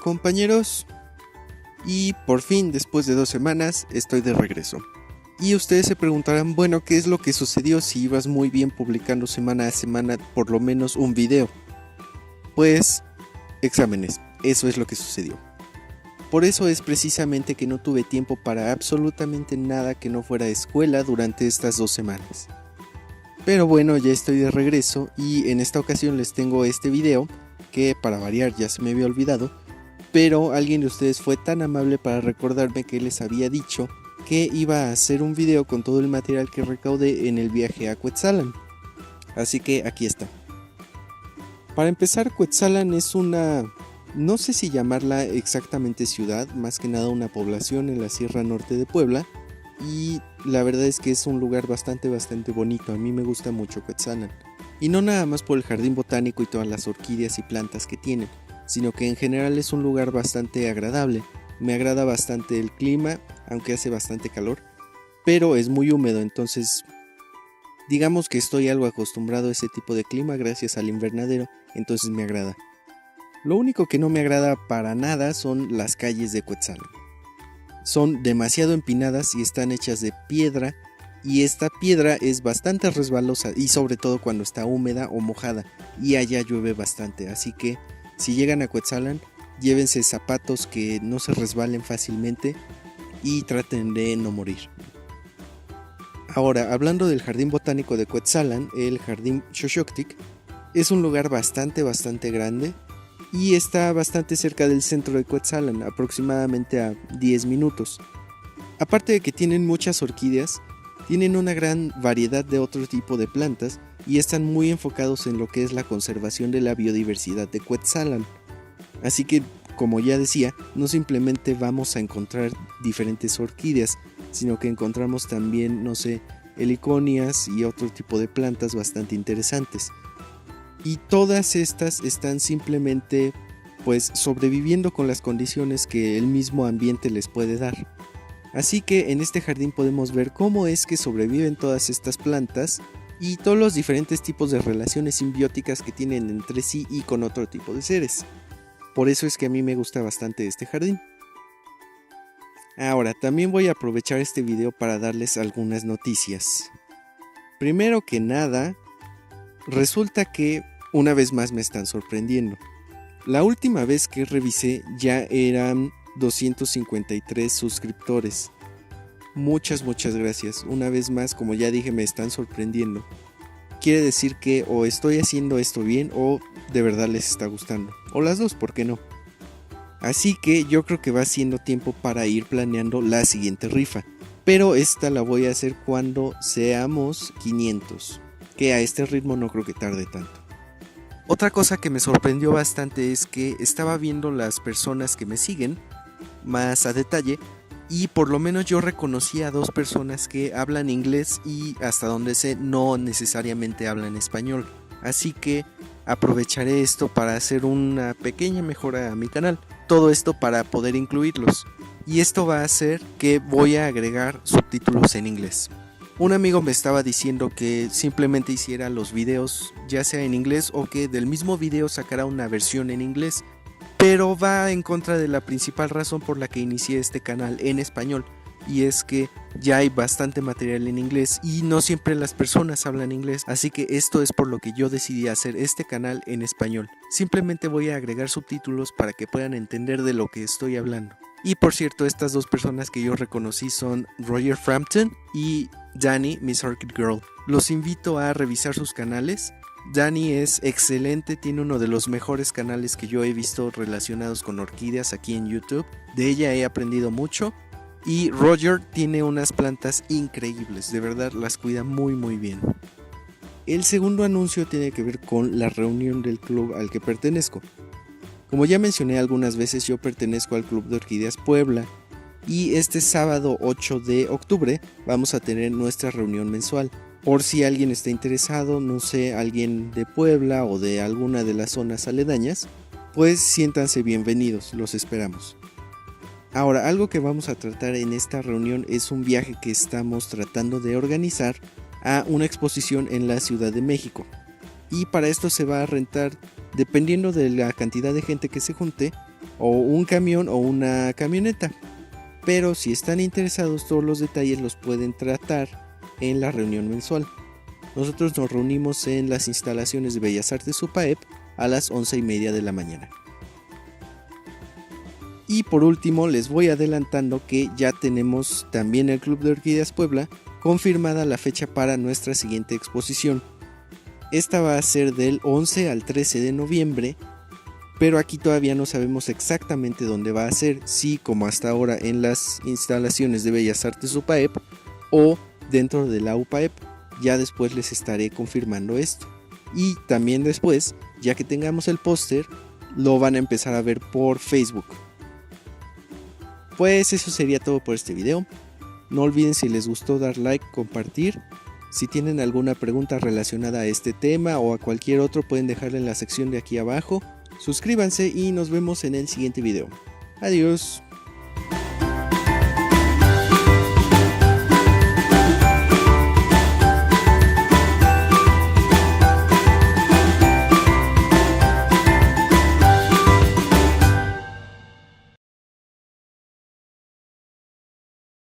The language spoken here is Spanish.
compañeros, y por fin después de 2 semanas estoy de regreso. Y ustedes se preguntarán, bueno, ¿qué es lo que sucedió si ibas muy bien publicando semana a semana por lo menos un video? Pues, exámenes, eso es lo que sucedió. Por eso es precisamente que no tuve tiempo para absolutamente nada que no fuera escuela durante estas 2 semanas. Pero bueno, ya estoy de regreso y en esta ocasión les tengo este video que para variar ya se me había olvidado, pero alguien de ustedes fue tan amable para recordarme que les había dicho que iba a hacer un video con todo el material que recaudé en el viaje a Cuetzalan. Así que aquí está. Para empezar, Cuetzalan es una, no sé si llamarla exactamente ciudad, más que nada una población en la Sierra Norte de Puebla, y la verdad es que es un lugar bastante bonito. A mí me gusta mucho Cuetzalan, y no nada más por el jardín botánico y todas las orquídeas y plantas que tienen, sino que en general es un lugar bastante agradable. Me agrada bastante el clima, aunque hace bastante calor, pero es muy húmedo, entonces digamos que estoy algo acostumbrado a ese tipo de clima gracias al invernadero, entonces me agrada. Lo único que no me agrada para nada son las calles de Cuetzalan. Son demasiado empinadas y están hechas de piedra, y esta piedra es bastante resbalosa, y sobre todo cuando está húmeda o mojada, y allá llueve bastante, así que si llegan a Cuetzalan, llévense zapatos que no se resbalen fácilmente y traten de no morir. Ahora, hablando del jardín botánico de Cuetzalan, el jardín Xochoctic es un lugar bastante grande y está bastante cerca del centro de Cuetzalan, aproximadamente a 10 minutos. Aparte de que tienen muchas orquídeas, tienen una gran variedad de otro tipo de plantas y están muy enfocados en lo que es la conservación de la biodiversidad de Cuetzalan. Así que, como ya decía, no simplemente vamos a encontrar diferentes orquídeas, sino que encontramos también, heliconias y otro tipo de plantas bastante interesantes. Y todas estas están simplemente, sobreviviendo con las condiciones que el mismo ambiente les puede dar. Así que en este jardín podemos ver cómo es que sobreviven todas estas plantas y todos los diferentes tipos de relaciones simbióticas que tienen entre sí y con otro tipo de seres. Por eso es que a mí me gusta bastante este jardín. Ahora, también voy a aprovechar este video para darles algunas noticias. Primero que nada, resulta que una vez más me están sorprendiendo. La última vez que revisé ya eran 253 suscriptores. Muchas gracias. Una vez más, como ya dije, me están sorprendiendo. Quiere decir que o estoy haciendo esto bien o de verdad les está gustando. O las dos, ¿por qué no? Así que yo creo que va siendo tiempo para ir planeando la siguiente rifa. Pero esta la voy a hacer cuando seamos 500. Que a este ritmo no creo que tarde tanto. Otra cosa que me sorprendió bastante es que estaba viendo las personas que me siguen más a detalle. Y por lo menos yo reconocí a 2 personas que hablan inglés y hasta donde sé no necesariamente hablan español. Así que aprovecharé esto para hacer una pequeña mejora a mi canal. Todo esto para poder incluirlos. Y esto va a hacer que voy a agregar subtítulos en inglés. Un amigo me estaba diciendo que simplemente hiciera los videos ya sea en inglés o que del mismo video sacara una versión en inglés. Pero va en contra de la principal razón por la que inicié este canal en español, y es que ya hay bastante material en inglés y no siempre las personas hablan inglés, así que esto es por lo que yo decidí hacer este canal en español. Simplemente voy a agregar subtítulos para que puedan entender de lo que estoy hablando. Y por cierto, estas 2 personas que yo reconocí son Roger Frampton y Dani, Miss Orchid Girl. Los invito a revisar sus canales. Dani es excelente, tiene uno de los mejores canales que yo he visto relacionados con orquídeas aquí en YouTube. De ella he aprendido mucho. Y Roger tiene unas plantas increíbles, de verdad las cuida muy bien. El segundo anuncio tiene que ver con la reunión del club al que pertenezco. Como ya mencioné algunas veces, yo pertenezco al Club de Orquídeas Puebla. Y este sábado 8 de octubre vamos a tener nuestra reunión mensual. Por si alguien está interesado, alguien de Puebla o de alguna de las zonas aledañas, pues siéntanse bienvenidos, los esperamos. Ahora, algo que vamos a tratar en esta reunión es un viaje que estamos tratando de organizar a una exposición en la Ciudad de México. Y para esto se va a rentar, dependiendo de la cantidad de gente que se junte, o un camión o una camioneta. Pero si están interesados, todos los detalles los pueden tratar en la reunión mensual. Nosotros nos reunimos en las instalaciones de Bellas Artes UPAEP a las 11:30 de la mañana. Y por último les voy adelantando que ya tenemos también el Club de Orquídeas Puebla confirmada la fecha para nuestra siguiente exposición. Esta va a ser del 11 al 13 de noviembre, pero aquí todavía no sabemos exactamente dónde va a ser, si como hasta ahora en las instalaciones de Bellas Artes UPAEP o dentro de la UPAEP. Ya después les estaré confirmando esto. Y también después, ya que tengamos el póster, lo van a empezar a ver por Facebook. Pues eso sería todo por este video. No olviden, si les gustó, dar like, compartir. Si tienen alguna pregunta relacionada a este tema o a cualquier otro, pueden dejarla en la sección de aquí abajo. Suscríbanse y nos vemos en el siguiente video. Adiós.